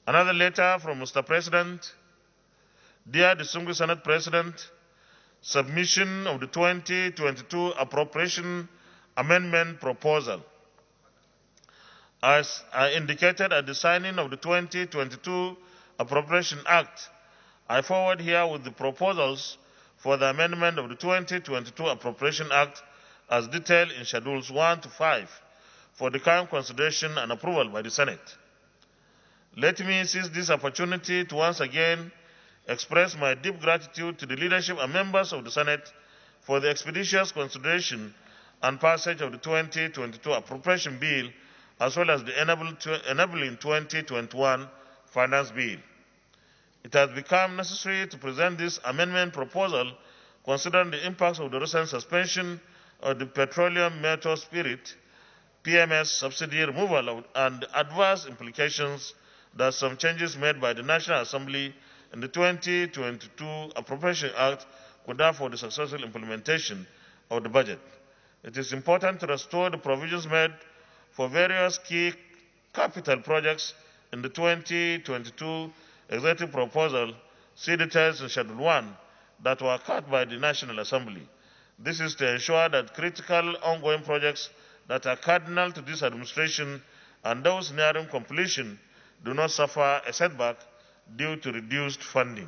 Another letter from Mr. President. Dear Distinguished Senate President, submission of the 2022 appropriation amendment proposal. As I indicated at the signing of the 2022 Appropriation Act, I forward here with the proposals for the amendment of the 2022 Appropriation Act as detailed in Schedules 1 to 5 for the current consideration and approval by the Senate. Let me seize this opportunity to once again express my deep gratitude to the leadership and members of the Senate for the expeditious consideration and passage of the 2022 Appropriation Bill, as well as the enabling 2021 Finance Bill. It has become necessary to present this amendment proposal considering the impacts of the recent suspension of the Petroleum Metal Spirit PMS subsidy removal and adverse implications that some changes made by the National Assembly in the 2022 Appropriation Act could have for the successful implementation of the budget. It is important to restore the provisions made for various key capital projects in the 2022 executive proposal, see details in Schedule 1, that were cut by the National Assembly. This is to ensure that critical ongoing projects that are cardinal to this administration and those nearing completion do not suffer a setback due to reduced funding.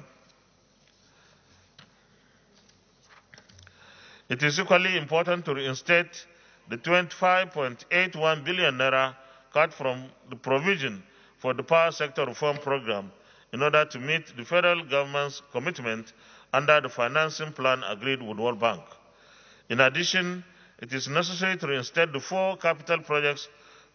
It is equally important to reinstate the 25.81 billion naira cut from the provision for the power sector reform program in order to meet the federal government's commitment under the financing plan agreed with World Bank. In addition, it is necessary to reinstate the 4 capital projects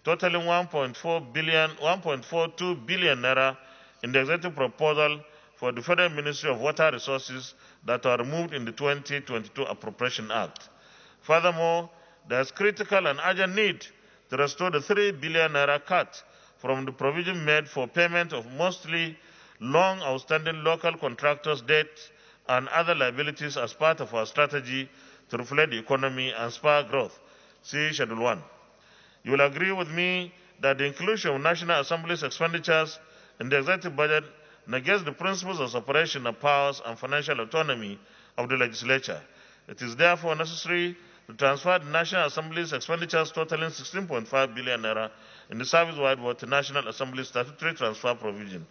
totaling 1.42 billion naira in the executive proposal for the Federal Ministry of Water Resources that were removed in the 2022 Appropriation Act. Furthermore, there is critical and urgent need to restore the 3 billion naira cut from the provision made for payment of mostly long outstanding local contractors' debt and other liabilities as part of our strategy to reflect the economy and spur growth. See Schedule 1. You will agree with me that the inclusion of National Assembly's expenditures in the executive budget negates the principles of separation of powers and financial autonomy of the legislature. It is therefore necessary to transfer the National Assembly's expenditures totaling 16.5 billion naira in the service-wide vote to National Assembly's statutory transfer provision.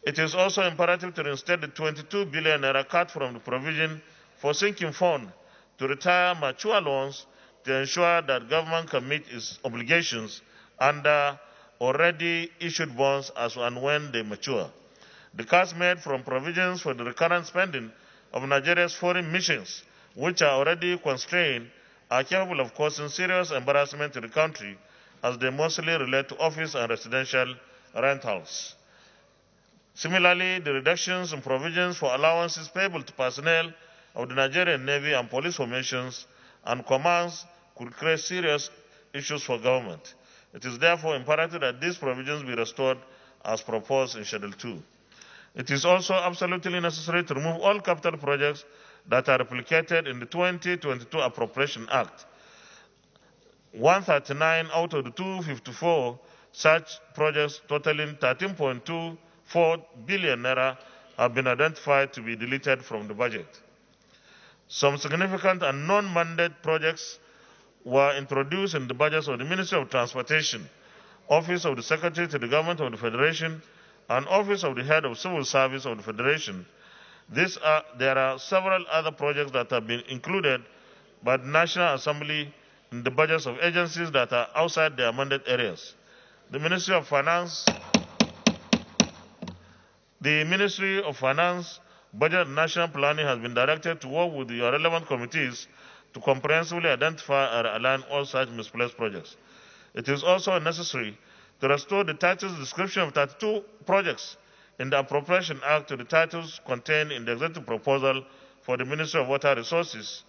It is also imperative to reinstate the 22 billion naira cut from the provision for sinking fund to retire mature loans to ensure that government can meet its obligations under already issued bonds as and when they mature. The cuts made from provisions for the recurrent spending of Nigeria's foreign missions, which are already constrained, are capable of causing serious embarrassment to the country as they mostly relate to office and residential rentals. Similarly, the reductions in provisions for allowances payable to personnel of the Nigerian Navy and police formations and commands could create serious issues for government. It is therefore imperative that these provisions be restored as proposed in Schedule 2. It is also absolutely necessary to remove all capital projects that are replicated in the 2022 Appropriation Act. 139 out of the 254 such projects totaling 13.24 billion naira have been identified to be deleted from the budget. Some significant and non-mandate projects were introduced in the budgets of the Ministry of Transportation, Office of the Secretary to the Government of the Federation, and Office of the Head of Civil Service of the Federation. There are several other projects that have been included by the National Assembly in the budgets of agencies that are outside their mandate areas. The Ministry of Finance Budget and National Planning has been directed to work with your relevant committees to comprehensively identify and align all such misplaced projects. It is also necessary to restore the title's description of 32 projects in the Appropriation Act to the titles contained in the executive proposal for the Ministry of Water Resources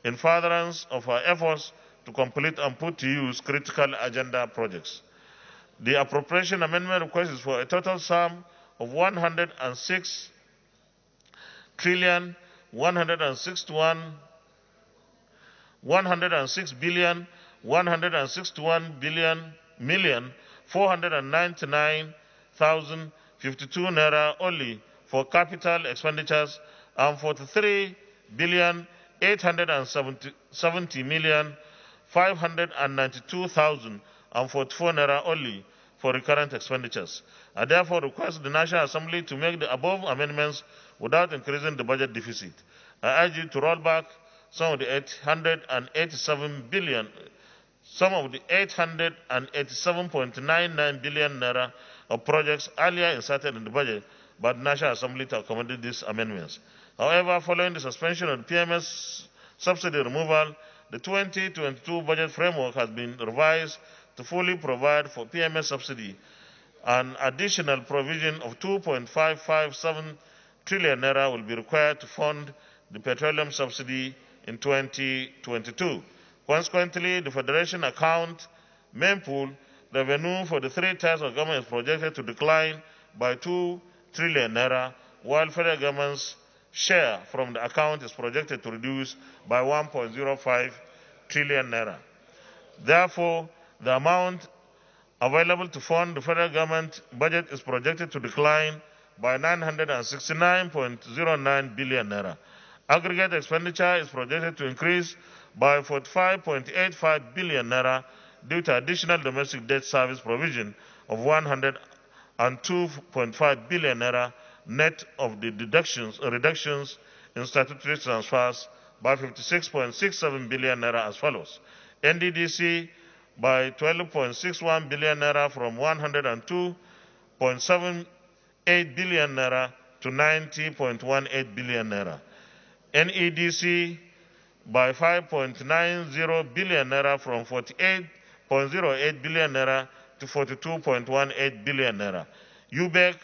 in furtherance of our efforts to complete and put to use critical agenda projects. The appropriation amendment request is for a total sum of 106 billion 161 million 499,000 52 naira only for capital expenditures and 43 billion 870 million 592,044 naira only for recurrent expenditures. I therefore request the National Assembly to make the above amendments without increasing the budget deficit. I urge you to roll back some of the 887.99 billion naira of projects earlier inserted in the budget by the National Assembly to accommodate these amendments. However, following the suspension of the PMS subsidy removal, the 2022 budget framework has been revised to fully provide for PMS subsidy. An additional provision of 2.557 trillion naira will be required to fund the petroleum subsidy in 2022. Consequently, the Federation account main pool revenue for the three tiers of government is projected to decline by 2 trillion naira, while federal government's share from the account is projected to reduce by 1.05 trillion naira. Therefore, the amount available to fund the federal government budget is projected to decline by 969.09 billion naira. Aggregate expenditure is projected to increase by 45.85 billion naira due to additional domestic debt service provision of 102.5 billion naira, net of the reductions in statutory transfers by 56.67 billion naira as follows. NDDC by 12.61 billion naira from 102.78 billion naira to 90.18 billion naira. NEDC by 5.90 billion naira from 48.08 billion naira to 42.18 billion naira. UBEC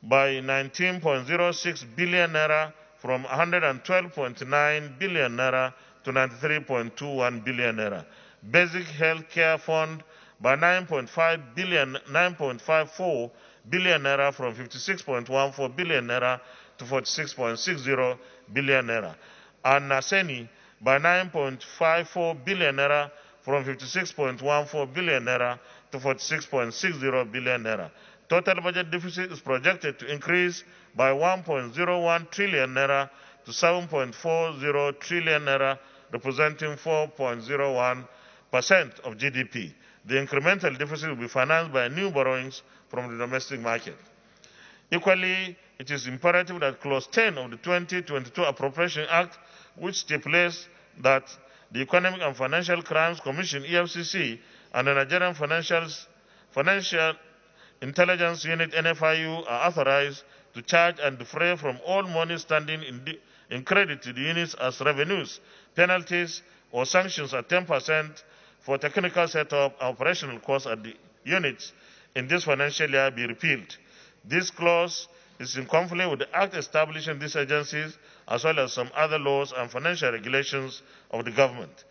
by 19.06 billion naira from 112.9 billion naira to 93.21 billion naira. Basic Health Care Fund by 9.54 billion naira from 56.14 billion naira to 46.60 billion naira. And Naseni by 9.54 billion naira from 56.14 billion naira to 46.60 billion naira. Total budget deficit is projected to increase by 1.01 trillion naira to 7.40 trillion naira, representing 4.01% of GDP. The incremental deficit will be financed by new borrowings from the domestic market. Equally, it is imperative that Clause 10 of the 2022 Appropriation Act, which stipulates that the Economic and Financial Crimes Commission, EFCC, and the Nigerian Financial Intelligence Unit, NFIU, are authorized to charge and defray from all money standing in credit to the units as revenues, penalties, or sanctions at 10% for technical setup and operational costs at the units in this financial year be repealed. This clause is in conflict with the Act establishing these agencies, as well as some other laws and financial regulations of the government.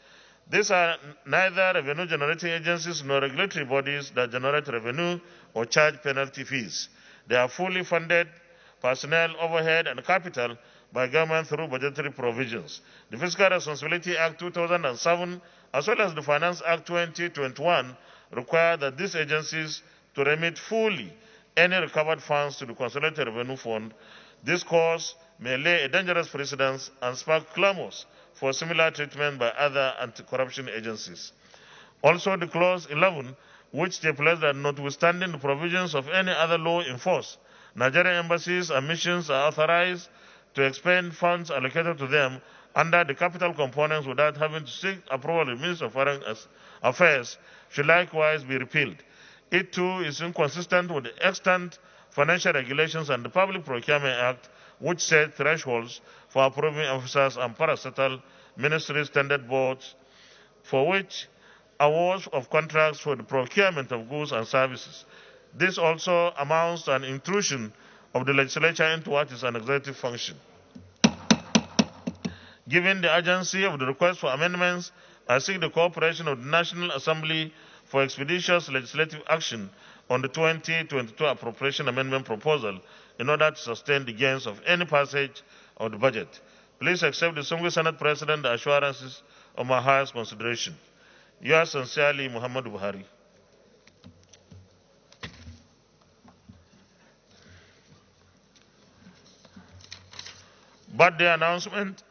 These are neither revenue-generating agencies nor regulatory bodies that generate revenue or charge penalty fees. They are fully funded personnel, overhead, and capital by government through budgetary provisions. The Fiscal Responsibility Act 2007, as well as the Finance Act 2021, require that these agencies to remit fully any recovered funds to the Consolidated Revenue Fund. This course may lay a dangerous precedent and spark clamors for similar treatment by other anti-corruption agencies. Also, the Clause 11, which stipulates that notwithstanding the provisions of any other law in force, Nigerian embassies and missions are authorized to expend funds allocated to them under the capital components without having to seek approval of the Ministry of Foreign Affairs, should likewise be repealed. It too is inconsistent with the extant financial regulations and the Public Procurement Act, which set thresholds for approving officers and parastatal ministry standard boards, for which awards of contracts for the procurement of goods and services. This also amounts to an intrusion of the legislature into what is an executive function. Given the urgency of the request for amendments, I seek the cooperation of the National Assembly for expeditious legislative action on the 2022 appropriation amendment proposal in order to sustain the gains of any passage of the budget. Please accept the Single Senate President the assurances of my highest consideration. Yours sincerely, Muhammadu Buhari. Birthday announcement.